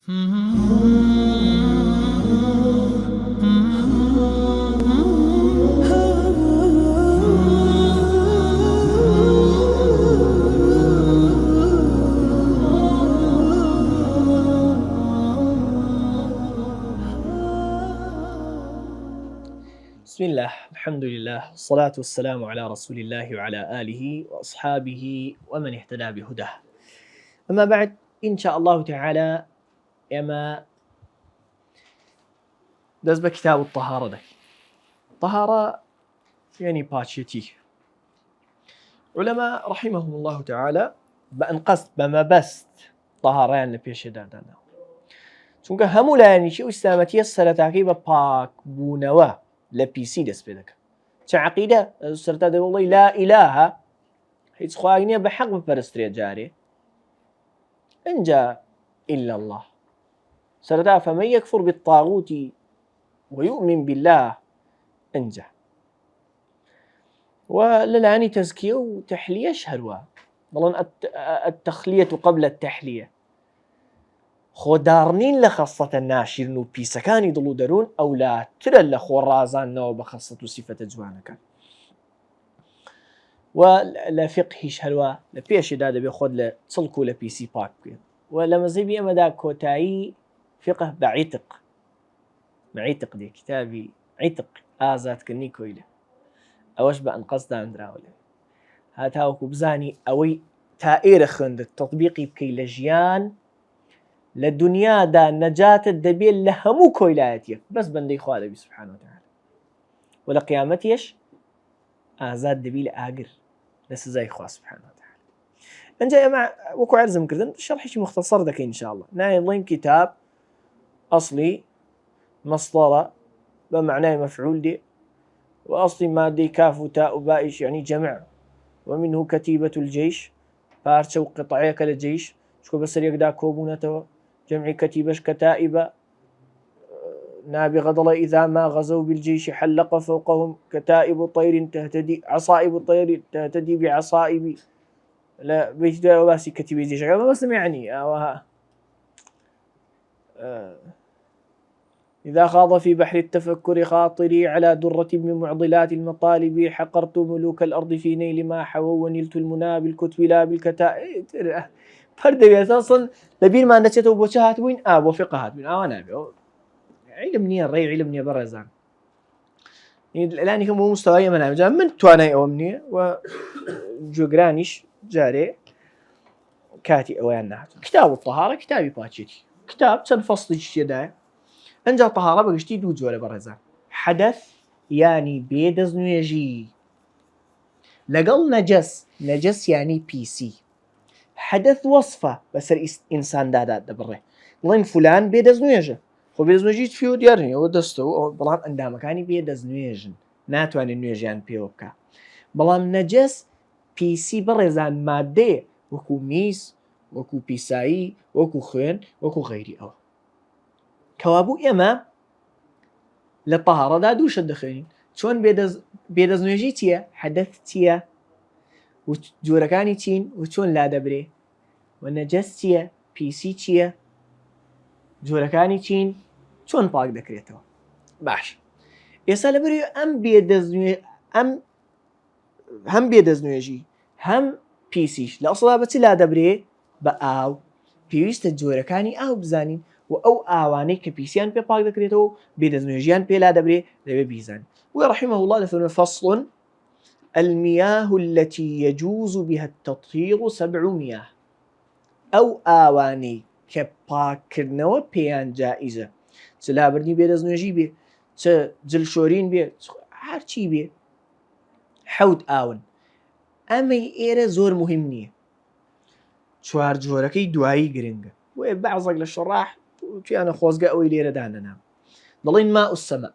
بسم الله، الحمد لله، والصلاة والسلام على رسول الله وعلى آله وأصحابه ومن اهتدى بهداه. أما بعد، إن شاء الله تعالى أما دەست بە کتاب الطهارة دەکەین. طهارة يعني پاچێتی. علماء رحمهم الله تعالى بأن قصد بمبست طهارەیان لە پێشێدا داناوە. چونکە هەموو لایەنیشی و ئیسلامەتیە سەرەتاکەی بە پاکبوونەوە لە پیسی دەست پێ دەکەن. چ عەقیدە سەرەتا دەوڵی لا ئیلاهە، هیچ خوای نییە بە حەق بپەرسترێت جارێ، ئەنجا إلا الله. سەرەتا فمن يكفر بالطاغوت ويؤمن بالله ئەنجا. وللعاني تزكية وتحلية هەروە، بەڵام التخلية قبل التحلية. خۆداڕنین لە خەسڵەتە ناشرین و پیسەکانی دڵ و دەروون ئەولاترە لە خۆڕازانەوە بە خەسڵەت و سیفەتە جوانەکان. و لە فقهیش هەروە لە پێشێدا دەبێت خۆت لە چڵک و لە پیسی پاک بکەیت. و لە مەزهەبی ئێمەدا کۆتایی فقه بە عیتق دێ، کتابی عیتق ئازادکردنی کۆیلە، ئەوەش بە ئەنقەس دانراوە لێ. هاتاوەکو بزانی ئەوەی تا ئێرە خوێندت تەطبیقی بکەی لە ژیان، لە دنیادا نەجاتت دەبێت لە هەموو کۆیلایەتیەک بەس بەندەی خوا دەبی سبحانه وتعالى. و لە قیامەتیش ئازاد دەبی لە ئاگر لە سزای خوا سبحانه وتعالى. ئەنجا ئێمە وەکو عەرزم کردن شەرحێکی مختصر دەکەین إن شاء الله. نایڵێن کتاب ئەسڵی مەصدەرە بە معنای مەفعول دێ، وأصل مادەی کاف و تا و بائیش يعني جمع، ومنه كتيبة الجيش، پارچە و قطعەیەکە لە جەیش چکۆ بەسەر یەکدا کۆبوونەتەوە. جمعی کەتیبەش کەتائبە، نابغة ضل إذا ما غزوا بالجيش حلق فوقهم كتائب طير تهتدي عصائب طير تهتدي بعصائب. لا بيت واسي كتيبة جيش بس يعني إذا خاض في بحر التفكر خاطري على درة من معضلات المطالب حقرت ملوك الأرض في نيل ما حووا ونلت المنى بالكتب لا بالكتائب. فردوی أصلا لبین ما نچێتەوە بۆ چه هاتبووین؟ بۆ فقه هاتبووین. نابێ علم نییە، ڕێی علم نییە بەڕێزان. لانی کەم بۆ مستەوای ئێمە نابێت. من توانای ئەوەم نییە و جۆگرانیش جارێ کاتی ئەوەیان نهاتوو. کتاب الطهارة کتابی پاچێتی. کتاب چەند فەصلێکی تێدایە. ئەنجا طهارە بەگشتی دوو جۆرە بەڕێزان. حەدەث یانی بێدەستنوێژی لەگەڵ نەجەس یانی پیسی. حدث وصفة بەسەر ئینساندا دەبڕێ، بڵێن فلان بێدەستنوێژە. خۆ بێدەستنوێژی فی و دیار نییە، ئەوە دەستەوە، بەڵام ئەندامەکانی بێدەستنوێژن، ناتوانێت نوێژیان پێوە بکە. بەڵام نەجەس پیسی بەڕێزان مادەیە، وەکو میس، وەکو پیسایی، وەکو خوێن، وەکو غەیری ئەوە. کەوابوو ئێمە لە طەهارەدا دوو شت دەخوێنین. چۆن بێدەستنوێژی چییە؟ حەدەث چییە؟ و جۆرەکانی چین و چۆن لادەبرێ؟ و نەجەس چییە؟ پیسی چییە؟ جۆرەکانی چین؟ چۆن پاک دەکرێتەوە؟ باش. ئێستا لەبەر هەم بێدەستنوێژی هەم پیسیش لە ئەسڵا بە چی لادەبرێ؟ بە ئاو. پێویستە جۆرەکانی ئاو بزانین و ئەو ئاوانەی کە پیسیان پێ پاک دەکرێتەوە بێدەستنوێژیان پێ لادەبرێ دەبێ بیزانین. ورحمه الله دەفەرمێ فصل المياه التي يجوز بها التطهير 7 مياه. أو آواني كباكرنوا بيان جائزة، سلابرني بيدەستنوێژی بێ، چ جلشۆرین بێ، هەرچی بێ، 7 ئاون. ئەمەی ئێرە زۆر مهم نییە. 4 جۆرەکەی دوایی گرنگە. وێ بەعزێک لە شەڕاح تویانە خۆزگە ئەوەی لێرە دانەنام. دەڵێن ماء السەما،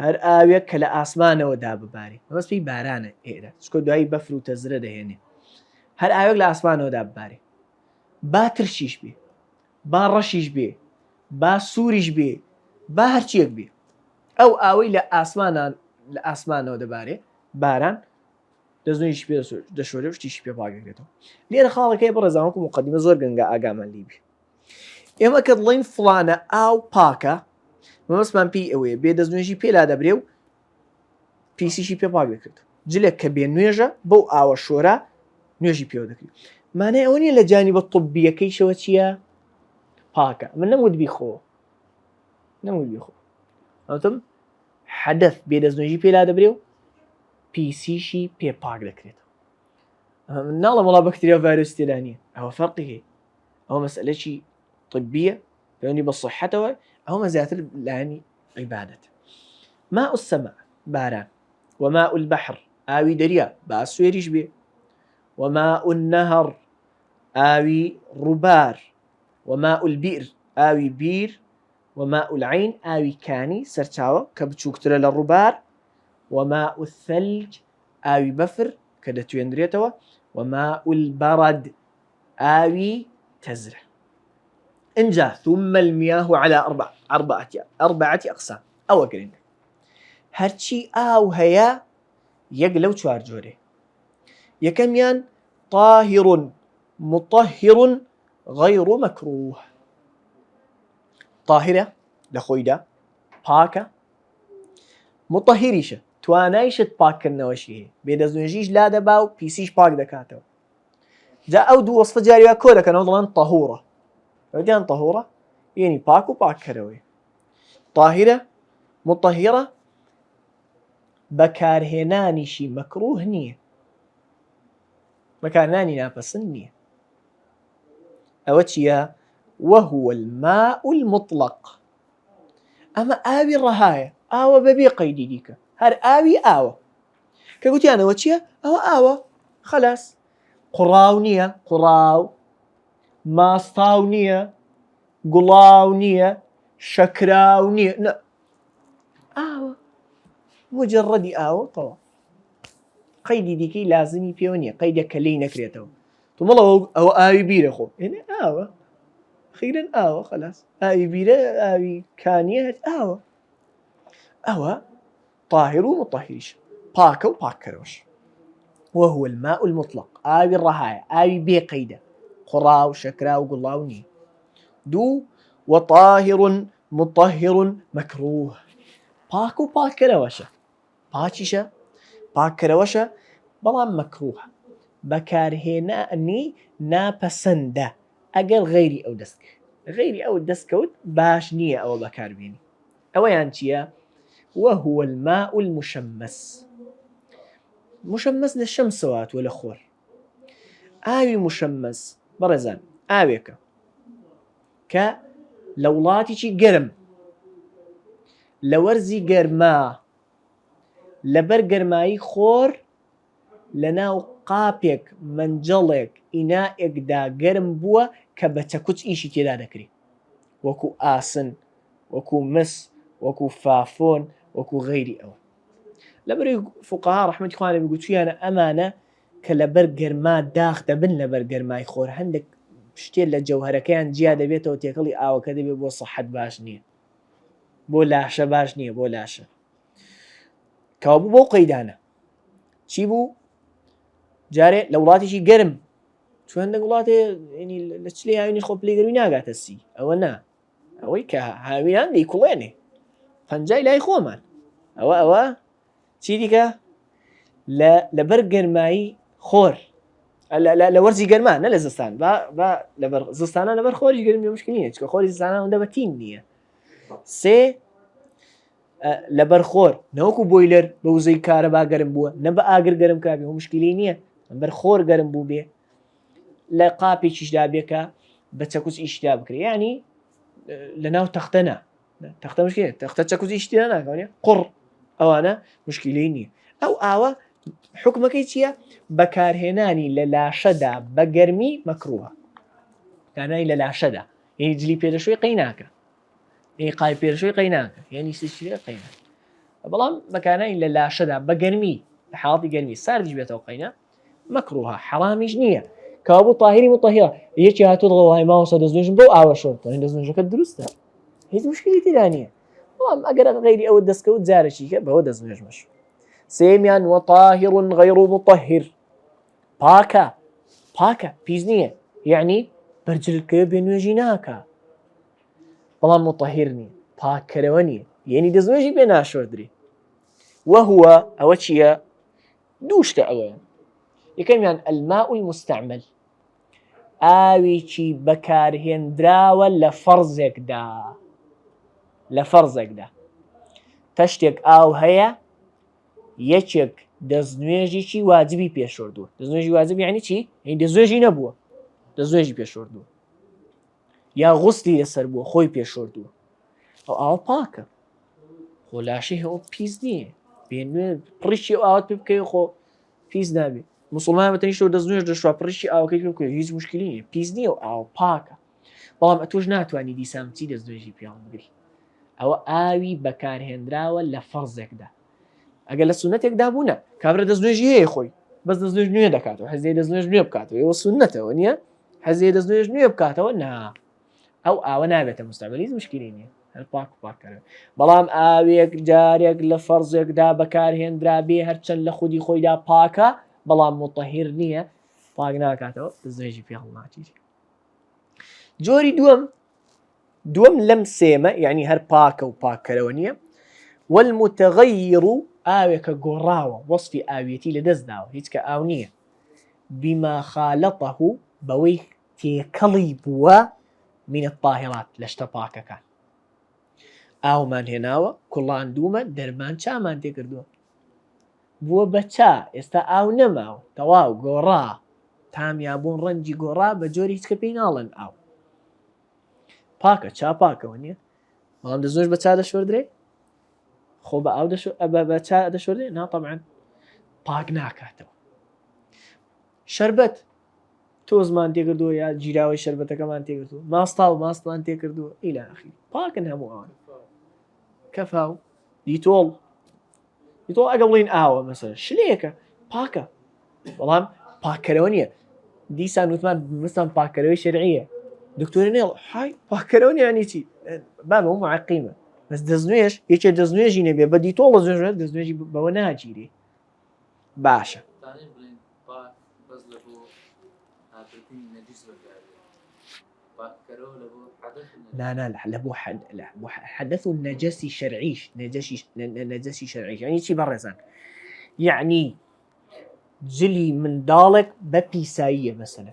هەر ئاوێک کە لە ئاسمانەوە داببارێ، بەس پێی بارانە ئێرە، چکۆ دوایی بەفر و تەزرە دەهێنێ. هەر ئاوێک لە ئاسمانەوە داببارێ، با ترشیش بێ، با ڕەشیش بێ، با سووریش بێ، با هەرچیەک بێ، ئەو ئاوەی لە ئاسمانەوە دەبارێ، باران دەستنوێژی پێ دەشۆرێ و شتیشی پێ پاک دەکرێتەوە. لێرە خاڵەکەی بەڕێزان وەکو مقەدیمە زۆر گرنگە ئاگامان لێ بێ. ئێمە کە دڵین فڵانە ئاو پاکە مەمەسمان پێی ئەوەیە بێدەستنوێژی پێلا دەبرێ و پیسیشی پێ پاک دەکرێت جلێک کە بێ نوێژە بەو ئاوە شۆرە نوێژی پێوە دەکرێت مانای ئەوە نیە لە جانیبە طبیەکەیشەوە چییە پاکە من نەموت بیخۆ ئەوتم حەدەث بێدەستنوێژی پێلا دەبرێ و پیسیشی پێ پاک دەکرێت ناڵە وڵا بەکتریا ڤایرۆس تێدا نییە ئەوە فەرقی هەیە ئەوە مەسئلەی طبیە پەیوەندی بە صحەتەوە ئەومە زیاتر لایەنی عیبادەت ماء السەماء باران وماء البحر ئاوی دەریا با سوێریش بێ وماء النهر ئاوی ڕووبار وماء البئر ئاوی بیر وماء العين ئاوی کانی سەرچاوە کە بچووکترە لە ڕووبار وماء الثلج ئاوی بەفر کە دەتوێنرێتەوە وماء البرد ئاوی تەزرە انجا ثم المياه على أربعة أقسام أو قرين هرشي أو هيا يقلو چوار جوري يكميان طاهر مطهر غير مكروه طاهرة لخويدا باكا مطهريشة توانايشت باك النوشيه بيدزنجيش لا دباو بيسيش باك دكاتو جاء أو دو وصف جاري كودا كانوا ضلان طهورة وديان طهورة يعني باكو باك كروي طاهرة مطهرة بكارهناني شي مكروه نية مكارهناني نابسن نية أوتشيا وهو الماء المطلق أما آوي الرهاية آوى ببي قيدي ديك هر آوي آوى كقلت أنا وتشيا آوى خلاص قراونية قراو ماستاونية قلاونية شكراونية لا آوى مجرد آوى طبعا قيدي ديكي لازمي بيونية قيدي كلي نكريته ثم الله أو آوي بيرة خو هنا آوى أخيرا آوى خلاص آوي بيرة آوي كانية آوى طاهر ومطهرش باكا وباكروش وهو الماء المطلق آوي الرهاية آوي بقيدة قراو شكراو قلاوني دو وطاهر مطهر مكروه باكو باكروشة باكشة باكروشة بلان مكروه بكارهناني ناپسنده اگر غيري او دسكوت باش نية او بكار بيني او يانتيا وهو الماء المشمس مشمس للشمسوات ولا خور آوي مشمس برزان آويك ك لولاتي قرم لورزي قرما لبر قرماي خور لناو قاپێک منجەڵێک ئینائێکدا گەرم بووە کە بە چەکوچ ئیشی تێدا دەکرێت وەکو ئاسن وەکو مس وەکو فافۆن وەکو غەیری ئەوە لەبەر فوقەها ڕەحمەتی خوا لێ بگوتویانە ئەمانە کە لەبەر گەرما داخ دەبن لەبەر گەرمای خۆر هەندێک شتێ لە جەوهەرەکەیان جیا دەبێتەوە تێکەڵی ئاوەکە دەبێت بۆ سەحەت باش نییە بۆ لاشە باش نییە بۆ لاشە کەوابوو بۆ قەیدانە چی بوو جارێ لە وڵاتێکی گەرم چۆن هەندێک وڵاتێ لە چلێ هاوینی خۆ پلەی گەروی ناگاتە سی ئەوە نا ئەوەی کە هاویان دەیکوڵێنێ پەنجای لای خۆمان ئەوە چی دیکە لەبەر گەرمایی خۆر لە وەرزی گەرمان نە لە زستان لەبەر زستانە لەبەر خۆری گەرمی مشکل نییە چکە خۆری زستانە هەندە بەتین نییە سێ لەبەر خۆر نەوەکو بۆیلەر بە وزەی کارەبا گەرم بووە نە بە ئاگر گەرم کابێ و مشکلی نییە بەر خۆر گەرم بوو بێ لە قاپێکیشدا بێکە بە چەکوس ئیشدا بکرێ ینی لە ناو تەختەنا تەختە مشکلێت تەختە چەکوس ئیشتیدا ناکەونێ قڕ ئەوانە مشکلی نییە ئەو ئاوە حکمەکەی چییە بەکارهێنانی لە لاشەدا بە گەرمی مەکرووە کارنانی لە لاشەدا یعنی جلی پێدەشوی قەی ناکە قای پێشوی قەی ناکە یعنی سشتێ قەی ناکە بەڵام بەکارنانی لە لاشەدا بە گەرمی لە حاڵەتی گەرمی ساردیش بێتەوە قەینە مەکرووها حەڵامیش نییە کەوابوو طاهری مطهرە یەکی هاتووە دڵەوەی ماوەسە دەستنوێژم بۆ ئاوە شۆرتە دەستنوێژەکەت دروستە هیچ مشکلی تێدا نییە بەڵام ئەگەر غەیری ئەوە دەستکەوت جارێکی کە بەوە دەستنوێژ مەش سێمیان وطاهر غەیر مطهر پاکە پیس نییە یعنی بەرجلکە بێ نوێژی ناکە بەڵام مطهر نییە پاککەرەوە نییە یعنی دەستنوێژی پێ ناشۆردرێ وهو ئەوە چییە دوو شتە ئەوەیە یەکەمیان الماء المستعمل ئاوێکی بەکارهێنراوە لە فەرزێکدا تەشتێک ئاو هەیە یەکێک دەستنوێژێکی واجبی پێشۆردووە دەستنوێژی واجب یعنی چی یعنی دەستنوێژی نەبووە دەستنوێژی پێشۆردووە یا غوسلی لەسەر بووە خۆی پێشۆردووە ئەو ئاو پاکە خۆ لاشەی ئەو پیس نییە بێنوێ پڕیشی ئاوت پێ بکەی خۆ پیس نابێت مسلمان بەتەنیشتەوە دەستنوێژ دەشوا پڕیشی ئاوەکەی پێ بکەی هیچ مشکلی نییە پیس نییە و ئاو پاکە بەڵام ئەتۆش ناتوانانی دیسان چی دەستنوێژی پێیان بگری ئەوە ئاوی بەکارهێنراوە لە فەرزێکدا ئەگەر لە سونەتێکدا بوونە کابرا دەستنوێژی هەیە خۆی بەس دەستنوێژ نوێ دەکاتەوە حەزێ دەستنوێژ نوێ بکاتەوە ئێوە سونەتەوە نییە حەزێ دەستنوێژ نوێ بکاتەوە نا ئەو ئاوە نابێتە مستعمل هیچ مشکلی نییە هەر پاک و پاکەرەوە بەڵام ئاوێک جارێک لە فەرزێکدا بەکارهێنرا بێ هەرچەند لە خودی خۆیدا پاکە بەڵام مطهر نییە پاک ناکاتەوە دەستنوێژی پێ هەڵناچێت جۆری دووەم لەم سێمە یعنی هەر پاکە و پاکەرەوە نییە والمتغير ئاوێکە گۆڕاوە وەصفی ئاوێتی لە دەستداوە هیچ کە ئاو نییە بما خالطه بەوەی تێکەڵی بووە من الطاهرات لە شتە پاکەکان ئاومان هێناوە کوڵاندوومە دەرمان چامان تێکردووە بووە بە چا ئێستا ئاو نەماوە تەواو گۆڕا تامیابوون ڕەنجی گۆڕا بە جۆری هیچ کە پێی ناڵێن ئاو پاکە چا پاکەوە نییە بەڵام دەستنوێژ بە چا دەشۆردرێ خۆ بە ئاو بە چا دەشۆردرێ نا طەبعاً پاک ناکاتەوە شەربەت تۆزمان تێکردووە یا جیراوەی شەربەتەکەمان تێکردووە ماستان تێکردووە ئیلا ئەخیر پاکن هەموو ئەوان کەفاو دیتۆڵ ئەگە بڵین ئاوە مەسەلەن شلەیەکە پاکە بەڵام پاکەرەوە نییە دیسان وتمان مستان پاکەرەوەی شەرعیە دکتۆری نێڵ های پاکەرەوە نیانی چی بابە معقیمە بەس دەستنوێژ یەکێ دەستنوێژی نەبێ بە دیتۆڵ دەستنوێژی بەوە ناگیرێ باشە لا لبو حدث النجاسي شرعيش نجاسي شرعي يعني شي برزان يعني جلي من دالك ببيساية مثلا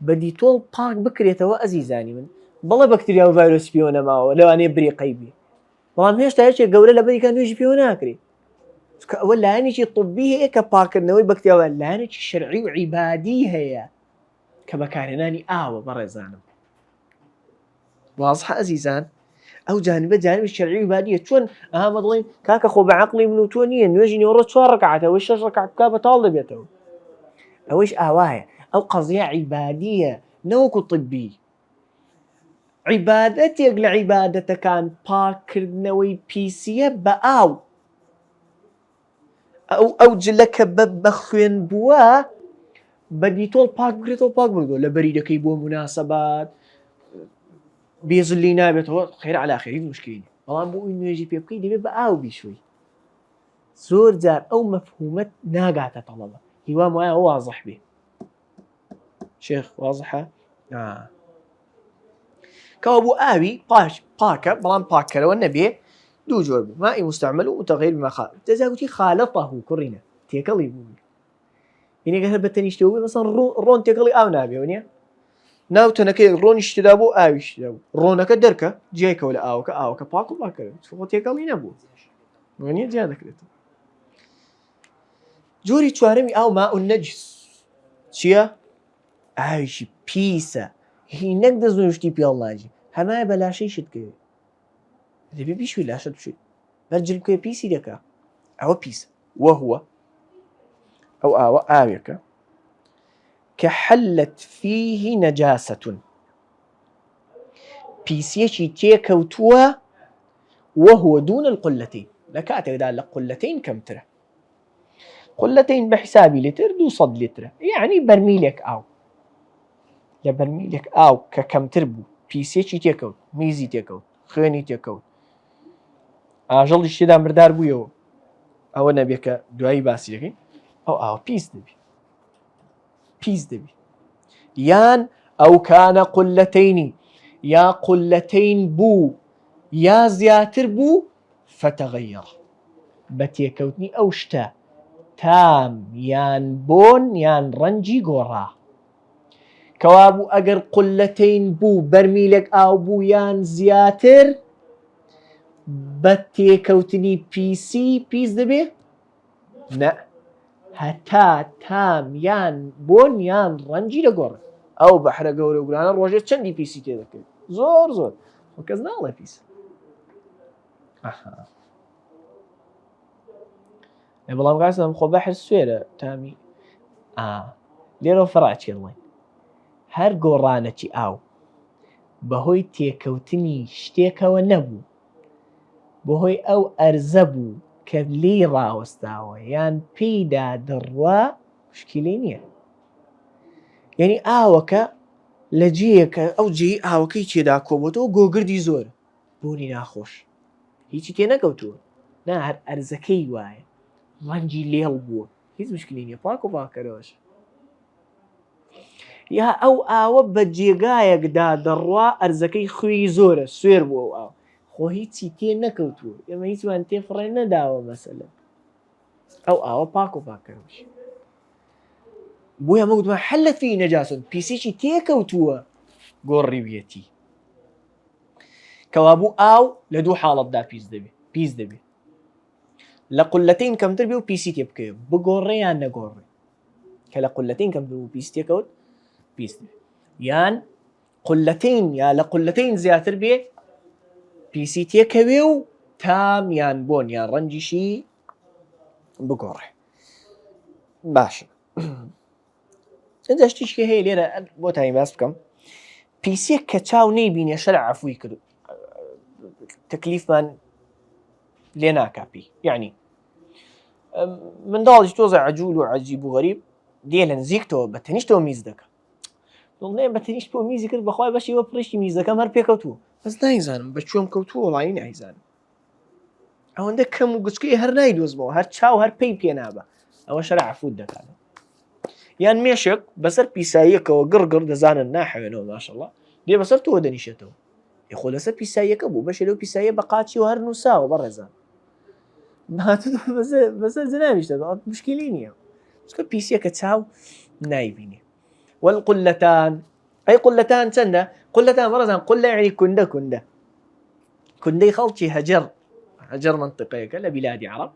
بدي طول باك بكري توا أزيزاني من بالله بكتيريا وفيروس بيونا معه لو أنا بري قيبي والله هيش تايش جورة لبدي كانوا يجي بيونا أكري ولا أنا شيء طبي هيك باك النووي بكتيريا ولا أنا شيء شرعي وعبادي هي كبكارناني برزانم واضحة أزيزان أو جانب الشرعي وعبادية شون مضلين كاكا خو بعقلي منو تونيا نوجيني ورا 4 ركعات أو 6 ركعات كابة طالب يتو أوش آوايا أو قضية عبادية نوكو طبي عبادتك لعبادة كان باكر نوي بيسية بأو أو جلك ببخين بوا بدي طول باك بردو لبريدة كيبو مناسبات بيظلي نابت خير على خير مشكلة والله بو إنه يجي بيبقي دي بأو بشوي زور زار أو مفهومات ناقعة طلبة هو معاه واضح به شيخ واضحة كوابو آوي باكا بلان باكا لو النبي دو جورب مائي مستعمل ومتغير بما خالط تزاوتي خالطه كرنا تيكالي بوي يعني قهر بتنيشتوي مثلا رون تيكالي آو نابي ونيا ناو تنكي رون اشتدابو آوي اشتدابو رونك دركا جايكا ولا آوكا باكو باكا فهو تيكالي نابو ونيا جانا كريتو جوري توارمي آو ماء النجس شيا آوشي بيسا هي نقدر زوجتي بي الله جي هما بلا شيء شتكي دبي بيشوي لا شد شيء برجل كوي بيسي دكا أو بيس وهو أو آويركا كحلت فيه نجاسة بيسيشي تيكوتوا وهو دون القلتين لك أعتقد قلتين كم ترى قلتين بحسابي لتر دو صد لتر يعني برميلك أو يا برميلك أو ككم تربو بيسيشي تيكوت ميزي تيكوت خيني تيكوت ئاژەڵ شتێدا مردار بوویەوە ئەوە نەبێکە دوایی باسی دەکەین ئەو پیس دەبی یان ئەو کانە قولەتەینی يا قلتين بو يا زياتر بو فتغير بتيكوتني أو شتا تام يان بون يان رنجي قورا كوابو أجر قلتين بو برميلك أو بو يان زياتر بتيكوتني بيسي بيس دبي لا هتا تام يان بون يان رنجي لقورا أو بحر قوري وقرانا روجة چندي بيسي تيدك زور وكذنا الله بيس بەڵام قاسم خۆ بەحر سوێرە تامی لێرە فەڕاچی ئەڵێن هەر گۆڕانەکی ئاو بەهۆی تێکەوتنی شتێکەوە نەبوو بەهۆی ئەو ئەرزە بوو کە لێی ڕاوەستاوە یان پێیدا دڕوا مشکیلەی نییە یعنی ئاوەکە لە جێیەکە ئەو جێی ئاوەکەی تێدا کۆبووەوە گۆگردی زۆر بۆنی ناخۆش هیچی تێ نەکەوتووە نا هەر ئەرزەکەی وایە ڕەنجی لێڵ بووە هیچ مشکلی نییە پاک و پاکەرەوەش یا ئەو ئاوە بە جێگایەکدا دەڕوا ئەرزەکەی خوێی زۆرە سوێر بووە ئەو ئاو خۆ هیچی تێ نەکەوتووە ئێمە هیچمان تێ فڕێ نەداوە مەسەلەن ئەو ئاوە پاک و پاکەرەوەش بۆیە ئەمە گوتمان حەلە فیهی نەجاسەتون پیسێکی تێکەوتووە گۆڕی بێتی کەوابوو ئاو لە دوو حاڵەتدا پیس دەبێت لە قولەتین کەمتر بێ و پیسی تێ بکەوێ بگۆڕێ یان نەگۆڕێ کە لە قولەتین کەم بێ و پیس تێکەوت پیس دەبێت یان قولەتین یا لە قولەتین زیاتر بێ پیسی تێکەوێ و تام یان بۆن یان ڕەنجیشی بگۆڕێ باشە ئەجا شتێکی هەیە لێرە بۆ تامی باس بکەم پیسێک کە چاو نەیبینێ شەرع عەفوی کرد تەکلیفمان لێ ناکاپی یعنی منداڵیش تۆزە عەجوول و عەجیب و غەریب دێ لە نزیکتەوە بە تەنیشتەوە میز دەکە دڵنێ بە تەنیشت بۆ میزی کرد بەخوای بەشیوە پڕیشتی میزەکەم هەر پێکەوتووە بەس نایزانم بە کوێم کەوتووە وەڵامی نایزانم ئەوەندە کەم و گچکەی هەر نایدۆزمەوە هەر چاو هەر پێی پێ نابە ئەوە شەرع عەفوت دەکات یان مێشک بەسەر پیساییەکەوە گڕگڕ دەزانن ناحەوێنەوە ماشەڵڵا دێ بەسەر تۆ دەنیشێتەوە خۆ لەسەر پیساییەکە بوو بەشێ لەو پیساییە بە قاچی و هەر نووساوە بەڕێزان بەسەر جناویشتە مشکلی نییە چکە پیسیەکە چاو نایبینێ والقولەتان ئەی قولەتان چەندە قولەتان بەڕێزان قولە یعنی کوندەی خەڵکی هەجەر منطقەیەکە لە بیلادی عەرەب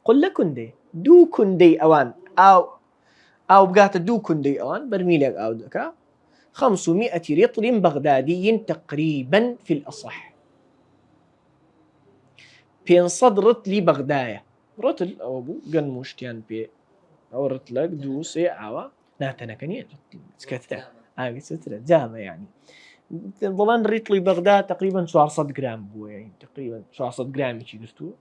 قولە کوندێ دوو کوندەی ئەوان ئاو بگاتە دوو کوندەی ئەوان بەرمیلێک ئاو دەکا 500 رطل بغدادي تقريبا في الأصح 500 رطل بغداية رطل أو أبو قن مشتيان بي أو رطلك دو سي عوا ناتنكني سكتة سترة جامع يعني ظلان رطل بغداد تقريبا 400 جرام بو يعني تقريبا 400 جرام يجي قرتو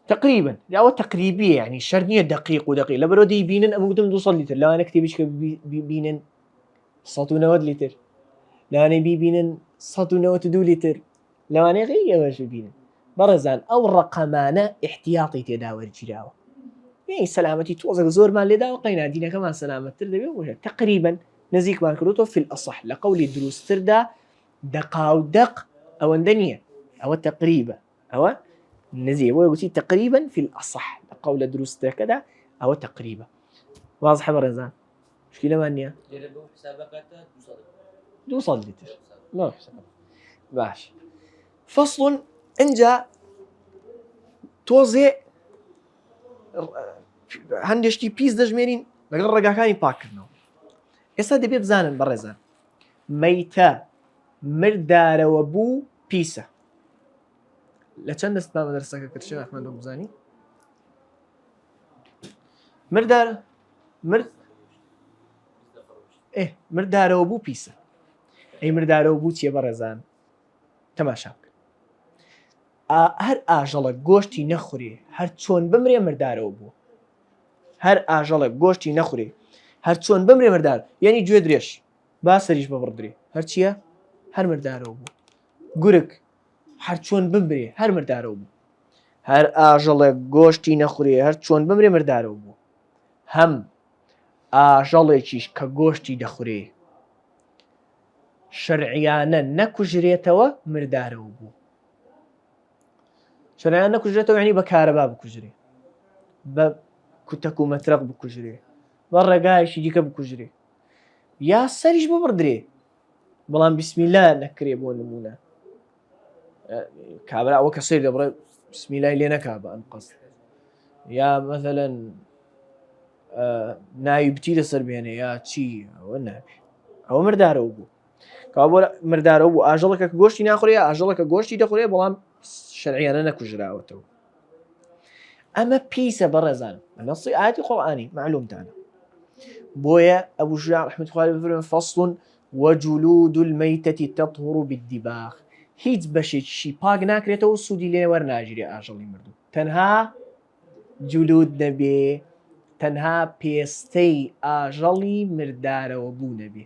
تقريبا أو تقريبية يعني الشرنية دقيق لبرو دي بينن أمو قدام 200 لتر لا أنا كتبش بينن 190 لتر لاني بيبينن 192 لتر لواني غير واش بيبينن برزان او رقمانه احتياطي تداور جراوه يعني سلامتي توزق زور مال لدا وقينا دينا كمان سلامه تردبي تقريبا نزيك مالكروتو في الاصح لقول الدروس تردا دقاو دق او اندنيه او تقريبا او نزيه ويقول تقريبا في الاصح لقول الدروس كذا او تقريبا واضح برزان مشكلة مانية دو صد لتر ما في حساب باش فصل انجا توزي هەندێشتی پیس دەژمێرین لەگەڵ ڕێگاکانی پاکردنەوە. ئێستا دەبێ بزانن بەڕێزان مەیتە مردارەوە بوو پیسە. لە چەند دەستمان مەدرسەکە کرد شێخ ئەحمەد بزانی؟ مردارەوە بوو پیسە. ئەی مردارەوە بوو چیە بەڕێزان؟ تەماشا بکەن. هەر ئاژەڵک گۆشتی نەخورێ هەر چۆن بمرێ مردارەوە بوو. هەر ئاژەڵک گۆشتی نەخورێ هەر چۆن بمرێ مردار، یعنی گوێ درێژ با سەریش ببڕدرێ، هەر چییە؟ هەر مردارەوە بوو. گورگ هەر چۆن بمرێ هەر مردارەوە بوو. هەر ئاژەڵێک گۆشتی نەخورێ هەر چۆن بمرێ مردارەوە بوو. هەم ئاژەڵێکیش کە گۆشتی دەخورێ شرعيانە نەکوژرێتەوە مردارەوە بوو. شرعیانە نەکوژرێتەوە یعنی بە کارەبا بکوژرێ، بە کوتەک و مەترەق بکوژرێ، بە ڕێگایەکی دیکە بکوژرێ، یا سەریش ببڕدرێ بەڵام بسمیلا نەکرێ. بۆ نمونە کابرا ئەوە کە سەیر دەبڕێ بسمیلای لێ نەکا بە ئەم قەست، یا مەثەلەن ناوی بتی لەسەر بێنێ یا چی، ئەوە نابێ، ئەوە مردارەوە بوو. کەوا بۆ مردارەوە بوو ئاژەڵێکە کە گۆشتی ناخورێ، ئاژەڵێکە گۆشتی دەخورێ بەڵام شەرعیانە نەکوژراوەتەوە. ئەمە پیسە بەڕێزان بە نەسی ئاەتی قورئانی معلومتانە. بۆیە ئەبوو شوجاع ڕەحمەتوڵڵی عەلەیهی بفەرمێ فەصل وجلود الميتة تطهر بالدباغ. هیچ بەشێکی پاک ناکرێتەوە سوودی لێ وەرناگیرێ ئاژەڵی مردوو، تەنها جلود نەبێ، تەنها پێستەی ئاژەڵی مردارەوە بوو نەبێ.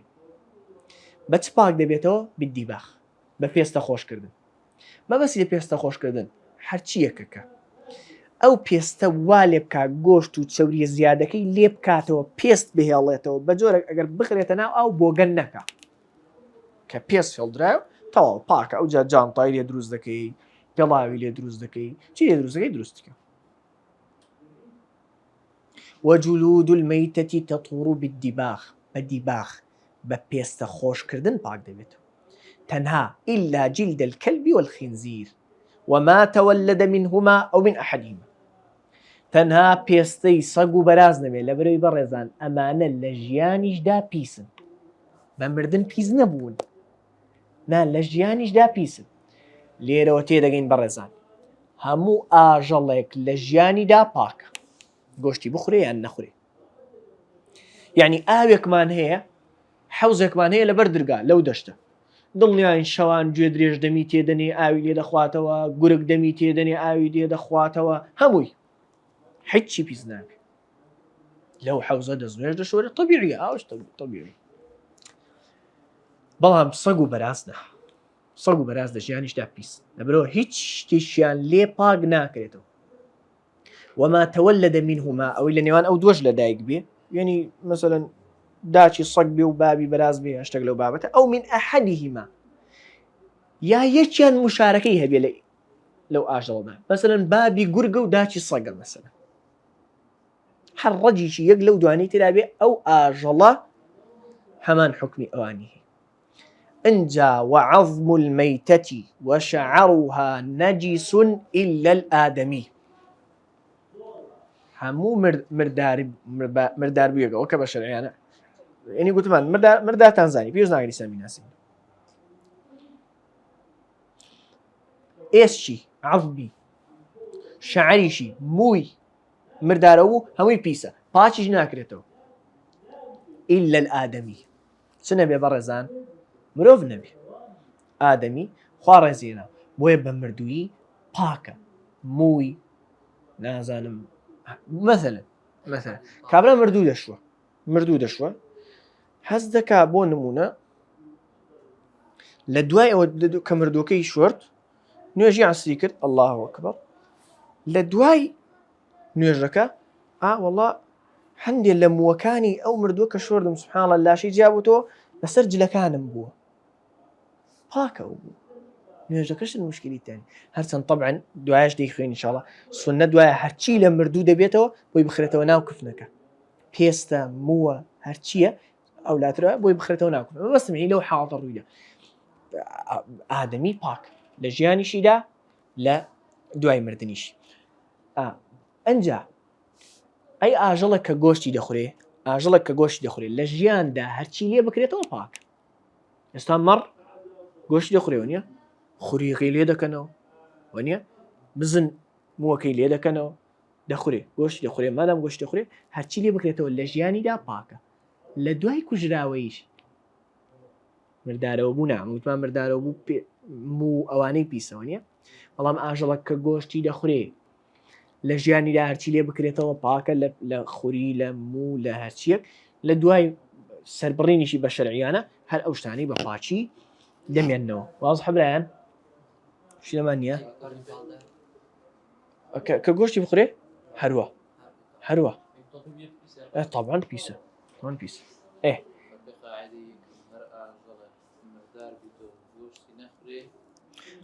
بە چ پاک دەبێتەوە؟ بالدباغ، بە پێستە خۆشکردن. مەبەستی لە پێستە خۆشکردن هەرچی یەکەکە ئەو پێستە وا لێ بکات گۆشت و چەوریە زیادەکەی لێ بکاتەوە پێست بهێڵێتەوە بە جۆرێک ئەگەر بخرێتە ناو ئەو بۆگەن نەکە کە پێست هێڵدرایە تەواو پاکە. ئەو جانتای لێ دروست دەکەی، پێڵاوی لێ دروست دەکەی، چی لێ دروست دەکەی دروستکە. وجلود الميتة تطهر بالدباغ، بەدیباغ بە پێستە خۆشکردن پاک دەبێتەوە. تەنها إلا جلد الكلب والخنزير وما تولد منهما أو من أحدهما. تەنها پێستەی سەگ و بەراز نەبێ لە بەرەوەی بەڕێزان ئەمانە لە ژیانیشدا پیسن، بە مردن پیس نەبوون، نا لە ژیانیشدا پیسن. لێرەوە تێدەگەین بەڕێزان هەموو ئاژەڵێک لە ژیانیدا پاکە، گۆشتی بخورێ یان نەخورێ. یعنی ئاوێکمان هەیە، حەوزێکمان هەیە لەبەر دەرگا لەو دەشتە، دڵنیاین شەوان گوێ درێژ دەمی تێدەنێ ئاوی لێ دەخواتەوە، گورگ دەمی تێدەنێ ئاوی لێ دەخواتەوە، هەمووی هیچی پیس ناکە. لەو حەوزە دەستنوێژ دەشۆرێت، طەبیعیە، ئەوش طەبیعی. بەڵام سەگ و بەراز نا، سەگ و بەراز لە ژیانیشدا پیس، لەبەرەوە هیچ شتێکیان لێ پاک ناکرێتەوە. وما تولد منهما، ئەوەی لە نێوان ئەو دۆش لەدایک بێ، یعنی مەسەلەن داچی سەگ بێ و بابی بەراز بێ، هەشتێک لەو بابەتە، ئەو من ئەحەدیهما، یا یەکیان مشارەکەی هەبێ لەو ئاژەڵەدا، مەسەلەن بابی گورگە و داچی سەگە، مەسەلەن هەر ڕەجیشی یەک لەو دوانەی تێدا بێ، ئەو ئاژەڵە هەمان حکمی ئەوانی هەیە. ئەنجا وعظم الميتة وشعرها نجس إلا الآدمي. هەموو مردار بوویەکەوە کە بە شەرعیانە، یعنی گوتمان مردارتان زانی پێویست ناگەری سەمی ناسین. ئێسچی عەظمی شەعریشی مووی مردارە بوو هەمووی پیسە، پاچیش ناکرێتەوە. إلا الآدمي، چ نەبێ بەڕێزان؟ مرۆڤ نەبێ، ئادەمی خوا ڕێزێنا، بۆیە بە مردوویی پاکە. مووی نازانم مەثەلەن کابرا مردوو دەشوە هەست دەکا بۆ نمونە لە دوای ئەوە کە مردووەکەی شوێرد نوێژی عەسری کرد، ئەڵڵاهو ئەکبەر، لە دوای نوێژەکە وەڵڵا هەندێک لە مووەکانی ئەو مردووە کە شوێردم سوبحانەڵڵا لاشەی جیابوتەوە لەسەر جلەکانم بووە، پاکە ئەو بوو. نوێژەکەش مشکلی تانی هەرچەند طبعاً دوایش دەیخوێن ئینشاءڵڵا سوننە دوایە هەرچی لە مردوو دەبێتەوە بۆی بخرێتەوە ناو کفنەکە، پێستە مووە هەرچیە ئەو لاترەوە بۆی بخرێتەوە ناو کفنەکە. بەستم لەو حاڵەتە ڕوویدا ئادەمی پاک لە ژیانیشیدا لە دوای مردنیشی. ئەنجا ئەی ئاژەڵێک کە گۆشتی دەخورێ، ئاژەڵێک کە گۆشتی دەخورێت لە ژیاندا هەرچی لێ بکرێتەوە پاک. ئێستا مەڕ گۆشتی دەخورێەوە نییە، خوریەکەی لێ دەکەنەوە وەنیە، بزن مووەکەی لێ دەکەنەوە دەخورێ، گۆشتی دەخورێ، مادام گۆشتی دەخورێ هەرچی لێ بکرێتەوە لە ژیانیدا پاکە. لە دوای کوژراوەیش مردارەوە بوو ناموتمان مردارەوە بوو موو ئەوانەی پیسەوە نیە، بەڵام ئاژەڵێک کە گۆشتی دەخورێ لە ژیانیدا هەرچی لێ بکرێتەوە پاکە لە خوری، لە موو، لە هەرچیەک، لە دوای سەربڕینیشی بە شەرعیانە هەر ئەو شتانەی بە پاچی دەمێننەوە. وازح برایان شتێمان نییە کە گۆشتی بخورێ هەروە طبعاً پیسە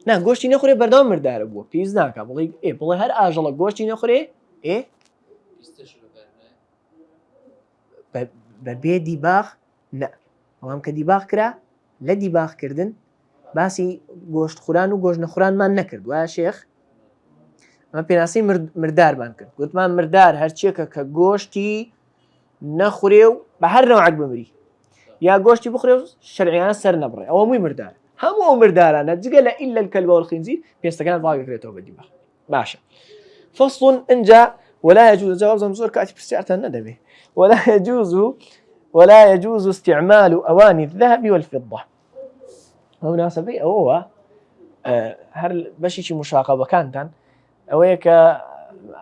نا گۆشتی نەخورێ بەردەوام مردارە بووە پێویست ناکە بڵێ هەر ئاژەڵە گۆشتی نەخورێ بەبێ دیباغ نە ئەوام کە دیباغ کرا لە دیباغکردن باسی گۆشت خوران و گۆشت نەخورانمان نەکرد وایە شێخ ئەمە پێناسی مردارمان کرد گوتمان مردار هەرچیەکە کە گۆشتی نەخورێ و بە هەر نەوعک بمری یا گۆشتی بخورێ و شەرعیانە سەر نەبڕێ ئەوە مووی مردار هەموو ئەو مردارانە جگە لە ئیلا الکەلب والخنزیر پێستەکان ڕاگەکرێتەوە بە دیباغ باشە فصل انجا ولا يجوز جواب زمزور كاتب استعارة ندبي ولا يجوز استعمال أواني الذهب والفضة مناسبة هو هر بشي مشاقبة كانت أويك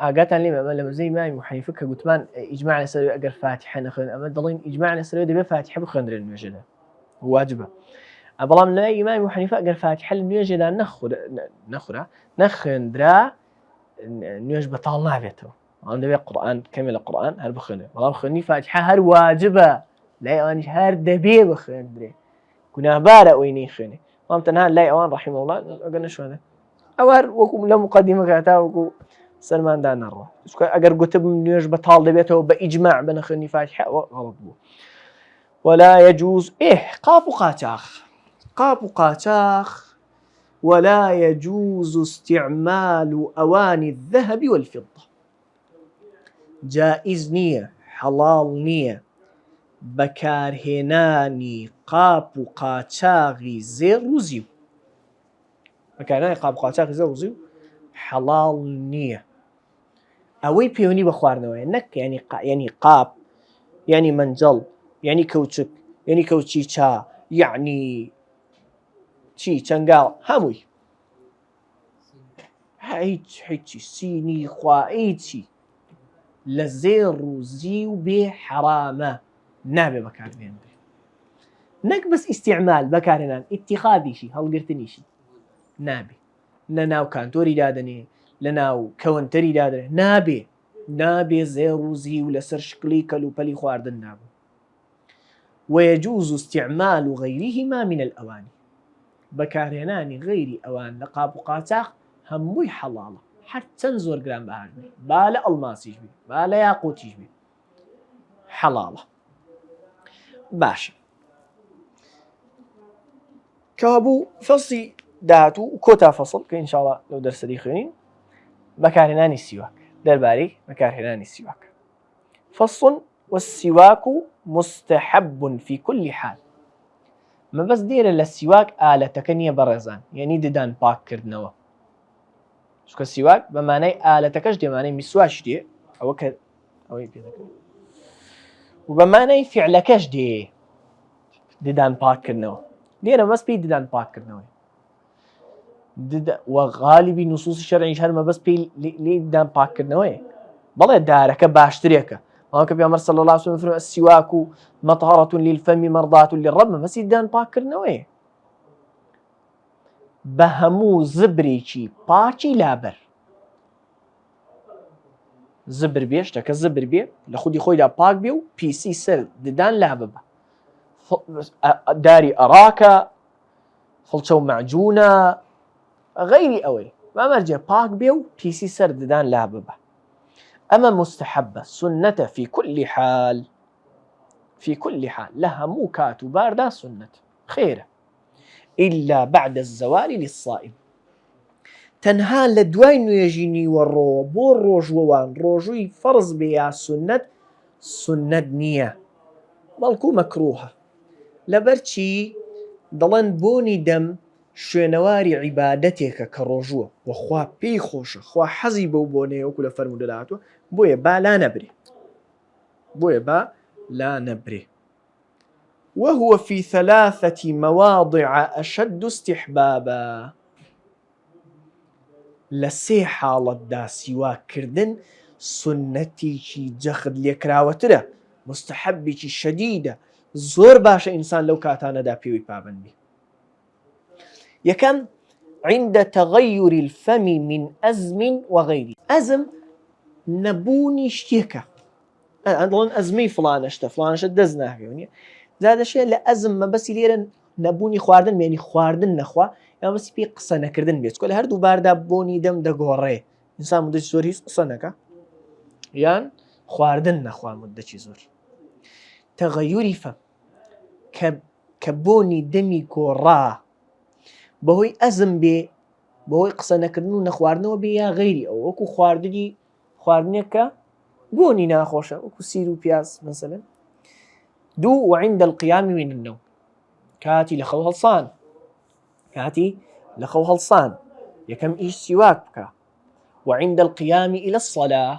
ئاگاتان لێ لە مەزەی مای محەنیفە کە گوتمان ئیجماع لەسەر ئەگەر فاتحە نەخوێن ئەمە دەڵێن ئیجماع لەسەر دەبێت فاتحە بخوێندرێن نوێژەدا واجبە بەڵام لە ئیمامی محەنیفە ئەگەر فاتحە لە نوێژێدا نەخورا نەخوێندرا نوێژ بەتاڵ نابێتەوە ئەوەندە دەبێت قورئان کەمێ لە قورئان هەر بخوێنێ بەڵام خوێندنی فاتحە هەر واجبە لای ئەوانیش هەر دەبێ بخوێندرێ گوناهبارە ئەوەی نەیخوێنێ بەڵام تەنها لای ئەوان ڕەحیمە الله ئەگەر نەشوێنێ ئەوە وەکو لە مقەدیمەکە هەتا وەکو سەرماندا نەڕوە ئەگەر گوتم نوێژ بەتاڵ دەبێتەوە بە ئیجماع بە نەخوێنی فاتحە ئەوە غەڵەت بوو ولا يجوز قاپ و قاچاق ولا يجوز استعمال أواني الذهب والفضة جائز نییە حەڵاڵ نییە بەکارهێنانی قاپ و قاچاغی زێڕ و زیو بەکارهێنانی قاپ و قاچاغی زێڕ و زیو حەڵاڵ نییە ئەوەی پەیوەندی بە خواردنەوەیە نەک یعنی قاپ یعنی منجەڵ یعنی کەوچک یعنی کەوچی چا یعنی چی چەنگاڵ هەمووی هیچی سینی خوا هیچی لە زێڕ و زیو بێ حەرامە نابێ بەکارهێنرێ نەک بەس ئیستیعمال بەکارهێنان ئیتیخاذیشی هەڵگرتنیشی نابێ لە ناو کانتۆری دادنێ لە ناو کەونتەری دادرێ نابێ زێڕ و زیو لەسەر شکلی کەلوپەلی خواردن نابێ ويجوز استعمال غيرهما من الأواني بەکارهێنانی غەیری ئەوان لە قاپ و قاچاق هەمووی حەڵاڵە هەر چەند زۆر گران بەهاش بێ با لە ئەڵماسیش بێ با لە یاقوتیش بێ حەڵاڵە باشە کەوابوو فەصلی داهاتوو کۆتا فەصل کە ئینشاڵڵا لەو دەرسەدەی خوێنین بەکارهێنانی سیواک دەربارەی بەکارهێنانی سیواک فصل والسواك مستحب في كل حال ما بس دير للسواك آلتك نییە بەڕێزان یعنی ددان پاککردنەوە چونکە سیواک بەمانای ئالەتەکەش دێ مانای میسواش دێ ئەوە کە ئەوەی پێ دەکەن و بەمانای فعلەکەش دێ ددان پاککردنەوە لێرە مەس پێی ددان پاککردنەوەی وغالبی نصوصی شەرعیش هەر مەبەست پێی لێ ددان پاککردنەوەیە بەڵێ دارەکە باشترێکە ئەوکە پێغەمبەر صلی الله علیه و سلم السواك مطهرة للفم مرضاة للرب مەبەستی ددان پاککردنەوەیە بە هەموو زبرێکی پاکی لابەر زبر بێ شتەکە زبر بێ لە خودی خۆیدا پاک بێ و پیسی سەر ددان لا ببە داری ئەڕاکە فڵچە و معجونە غەیری ئەوەی بەمەرجێ پاک بێ و پیسی سەر ددان لا ببە ئەمە مستحبە سنەتە في كل حال لە هەموو کات و باردا سنەت خێرە إلا بعد الزوال للصائم تەنها لە دوای نوێژی نیوەڕۆ بۆ ڕۆژوەوان ڕۆژووی فەرز بێ یا سنەت نییە بەڵکو مەکروهە لەبەرچی دەڵێن بۆنی دەم شوێنەواری عیبادەتێکە کە ڕۆژووە وەخوا پێی خۆشە خوا حەزی بەو بۆنەیە وەکو لە فەرموودە داهاتووە بۆیە با لا نەبرێ وهو في 3 مواضع أشد استحبابا لسي حالة دا سواكردن سنتي جخد ليكراوترا مستحبي شديدة زور باشا إنسان لو كاتانا دا بيوي بابندي يكم عند تغير الفم من أزم وغيره أزم نبوني شتيكا أظن أزمي فلانشتا دزناه يعني زاد شيء لأزم ما بس ليرن نەبوونی خواردن مێنی خواردن نەخوا یا بەسی پێی قسە نەکردن بێت کۆل هەردوو باردا بۆنی دەم دەگۆڕێ ئینسان مدەی زۆر هیچ قسە نەکە یان خواردن نەخوا مدەی زۆر تەغەیوری فەم کە بۆنی دەمی گۆڕا بەهۆی ئەزم بێ بەهۆی قسە نەکردن و نەخواردنەوە بێ یا غەیری ئەو وەکو خواردنێکە بۆنی ناخۆشە وەکو سیر و پیاز مەسەلەن. دوو وعند القيام من النوم کاتی لە خەو هەڵسان یەکەم ئیش سیواک بکە وعند القيام إلى الصلاة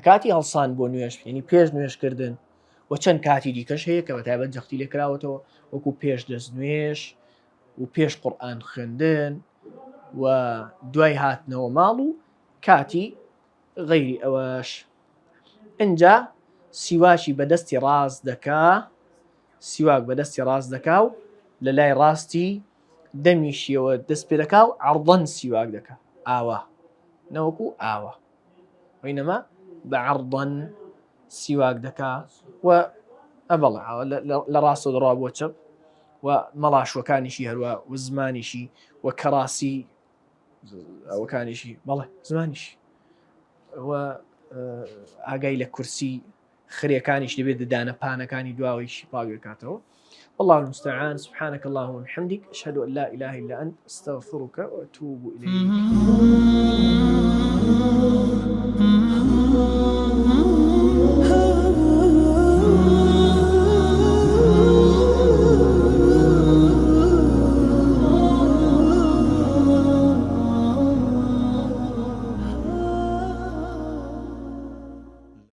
کاتی هەڵسان بۆ نوێش یعنی پێش نوێشکردن و چەند کاتی دیکەش هەیە کە بەتایبەت جەختی لێکراوەتەوە وەکو پێش دەست نوێش و پێش قورئان خوێندن و دوای هاتنەوە ماڵ و کاتی غەیری ئەوەش. ئینجا سیواکی بەدەستی ڕاست دەکا و لە لای ڕاستی دەمیشیەوە دەست پێ دەکا و عەرضەن سیواک دەکا ئاوا نەوەکو ئاوا وەینەما بە عەرضەن سیواک دەکا و ئەبەڵێ لە ڕاستەوە دەڕوا بۆ چەپ و مەڵاشوەکانیشی هەروە و زمانیشی و کەڕاسی ئەوەکانیشی بەڵێ زمانیشی و ئاگای لە کورسی خرێکانیش دەبێت ددانە پانەکانی دواوەیشی پاگرکاتەوە. والله المستعان. سبحانك اللهم وبحمدك أشهد أن لا إله إلا أنت أستغفرك وأتوب إليك.